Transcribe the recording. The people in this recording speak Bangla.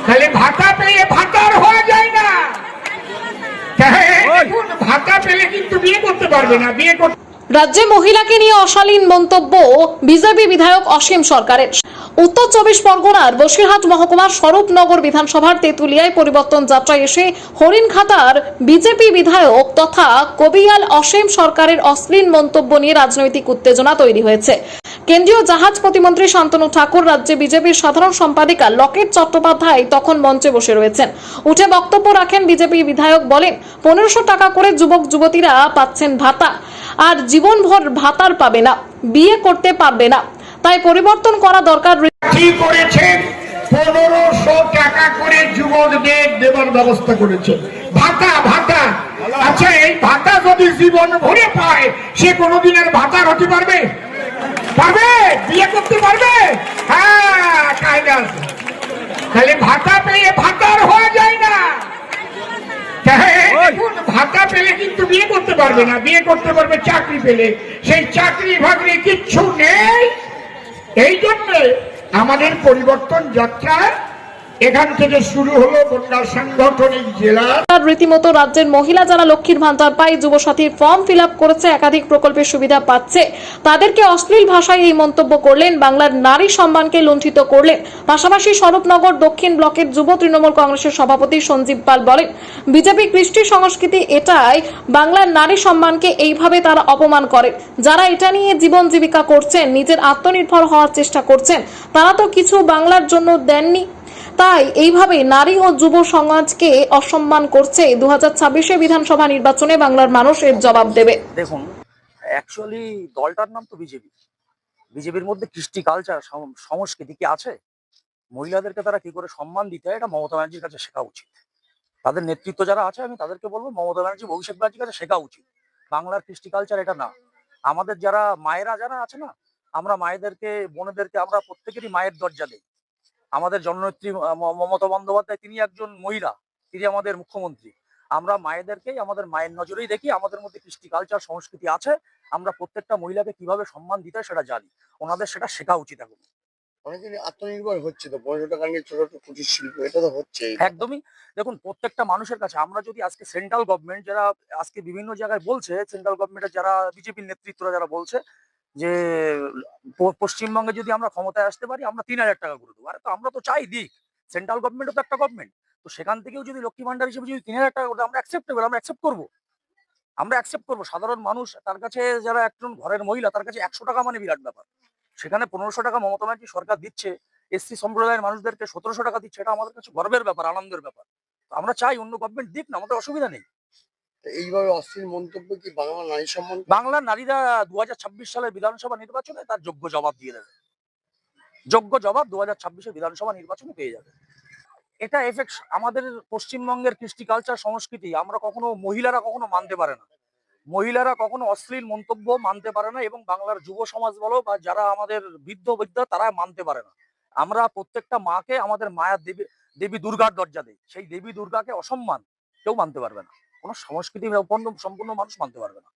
তাহলে ভাতা পেয়ে ভাতার হওয়া যায় না। ভাতা পেলে কিন্তু বিয়ে করতে পারবে না, বিয়ে করতে। রাজ্যে মহিলাকে নিয়ে অশালীন মন্তব্য বিজেপি বিধায়ক অসীম সরকারের। উত্তর 24 পরগনার বসিরহাট মহকুমার স্বরূপনগর বিধানসভার তেঁতুলিয়ায় পরিবর্তন যাত্রায় এসে হরিণঘাটার বিজেপি বিধায়ক তথা কবিয়াল অসীম সরকারের অশ্লীল মন্তব্য নিয়ে রাজনৈতিক উত্তেজনা তৈরি হয়েছে। কেন্দ্রীয় জাহাজ প্রতিমন্ত্রী শান্তনু ঠাকুর, রাজ্যে বিজেপির সাধারণ সম্পাদিকা লকেট চট্টোপাধ্যায় তখন মঞ্চে বসে রয়েছেন। উঠে বক্তব্য রাখেন বিজেপি বিধায়ক, বলেন 1500 টাকা করে যুবক যুবতীরা পাচ্ছেন ভাতা, আর জীবনভর ভাতার পাবে না, বিয়ে করতে পারবে না, তাই পরিবর্তন করা দরকার। কি করেছেন? 1500 টাকা করে যুবকদের দেওয়ার ব্যবস্থা করেছেন। ভাতা ভাতা, আচ্ছা এই ভাতা যদি জীবন ভরে পায়, সে কোনোদিনের ভাতার হতে পারবে? পারবে? বিয়ে করতে পারবে? হ্যাঁ, কায়দা আছে। তাহলে ভাতা পেয়ে ভাতার হওয়া যায় না। ভাতা পেলে কিন্তু বিয়ে করতে পারবে না, বিয়ে করতে পারবে চাকরি পেলে। সেই চাকরি বাকরি কিচ্ছু নেই। এই জন্য আমাদের পরিবর্তন যাত্রা এখান থেকে শুরু হলো বন্যা সাংগঠনিক জেলা। রীতিমতো রাজ্যের মহিলা যারা লক্ষ্মীর ভান্ডার পায়, যুবসাথীর ফর্ম ফিল আপ করেছে, একাধিক প্রকল্পের সুবিধা পাচ্ছে, তাদেরকে অশ্লীল ভাষায় এই মন্তব্য করলেন, বাংলার নারী সম্মানকে লুণ্ঠিত করলেন। পাশাপাশি স্বরূপনগর দক্ষিণ ব্লকের যুব তৃণমূল কংগ্রেসের সভাপতি সঞ্জীব পাল বলেন, বিজেপি কৃষ্টি সংস্কৃতি এটাই, বাংলার নারী সম্মানকে এইভাবে তারা অপমান করে। যারা এটা নিয়ে জীবন জীবিকা করছেন, নিজের আত্মনির্ভর হওয়ার চেষ্টা করছেন, তারা তো কিছু বাংলার জন্য দেননি, তাই এইভাবে নারী ও যুব সমাজকে অসম্মান করছে। 2026 বিধানসভা নির্বাচনে বাংলার মানুষ এর জবাব দেবে। দেখুন, অ্যাকচুয়ালি দলটার নাম তো বিজেপি। বিজেপির মধ্যে কৃষ্টি কালচার সংস্কৃতি কি আছে? মহিলাদেরকে তারা কি করে সম্মান দিতে হয়, এটা মমতা ব্যানার্জির কাছে শেখা উচিত। তাদের নেতৃত্ব যারা আছে, আমি তাদেরকে বলবো মমতা ব্যানার্জি, অভিষেক ব্যানার্জির কাছে শেখা উচিত। বাংলার কৃষ্টি কালচার এটা না। আমাদের যারা মায়েরা যারা আছে না, আমরা মায়েদেরকে, বোনেদেরকে আমরা প্রত্যেকেরই মায়ের দরজা দেই। আমাদের জননেত্রী মমতা বন্দ্যোপাধ্যায়, তিনি একজন মহিলা, তিনি আমাদের মুখ্যমন্ত্রী। আমরা মায়েদেরকেই আমাদের মায়ের নজরেই দেখি। আমাদের মধ্যে কৃষ্টি কালচার সংস্কৃতি আছে। আমরা প্রত্যেকটা মহিলাকে কিভাবে সম্মান দিতে হয় সেটা জানি। ওনাদের সেটা শেখা উচিত। এখন অনেকদিন আত্মনির্ভর হচ্ছে তো, 1500 টাকা নিয়ে ছোট ছোট কুটির শিল্প, এটা তো হচ্ছে একদমই। দেখুন, প্রত্যেকটা মানুষের কাছে আমরা যদি আজকে সেন্ট্রাল গভর্নমেন্ট যারা আজকে বিভিন্ন জায়গায় বলছে, সেন্ট্রাল গভর্নমেন্টের যারা বিজেপির নেতৃত্বরা যারা বলছে যে পশ্চিমবঙ্গে যদি আমরা ক্ষমতায় আসতে পারি আমরা 3000 টাকা করে দেবো। আরে তো আমরা তো চাই দিক। সেন্ট্রাল গভর্নমেন্টও তো একটা গভর্নমেন্ট, তো সেখান থেকেও যদি লক্ষ্মী ভান্ডার হিসেবে যদি 3000 টাকা করে দেয়, আমরা অ্যাকসেপ্টেবল, আমরা অ্যাকসেপ্ট করবো। আমরা অ্যাকসেপ্ট করবো। সাধারণ মানুষ, তার কাছে যারা একজন ঘরের মহিলা, তার কাছে 100 টাকা মানে বিরাট ব্যাপার। সেখানে 1500 টাকা মমতা ব্যানার্জি সরকার দিচ্ছে, এসসি সম্প্রদায়ের মানুষদেরকে 1700 টাকা দিচ্ছে, এটা আমাদের কাছে গর্বের ব্যাপার, আনন্দের ব্যাপার। তো আমরা চাই অন্য গভর্নমেন্ট দিক না, আমাদের অসুবিধা নেই। এইভাবে অশ্লীল মন্তব্য কি বাংলা নারী সম্মান? বাংলার নারীরা 2026 সালের বিধানসভা নির্বাচনে তার যোগ্য জবাব দিয়ে দেবে। যোগ্য জবাব 2026 বিধানসভা নির্বাচনে পেয়ে যাবে। এটা এফেক্ট আমাদের পশ্চিমবঙ্গের কৃষ্টি কালচার সংস্কৃতি আমরা কখনো, মহিলারা কখনো মানতে পারে না। মহিলারা কখনো অশ্লীল মন্তব্য মানতে পারে না, এবং বাংলার যুব সমাজ বলো বা যারা আমাদের বৃদ্ধা তারা মানতে পারে না। আমরা প্রত্যেকটা মাকে আমাদের মায়ের দেবী দুর্গার দরজা দেই। সেই দেবী দুর্গাকে অসম্মান কেউ মানতে পারবে না, কোনো সংস্কৃতি সম্পূর্ণ মানুষ মানতে পারবে না।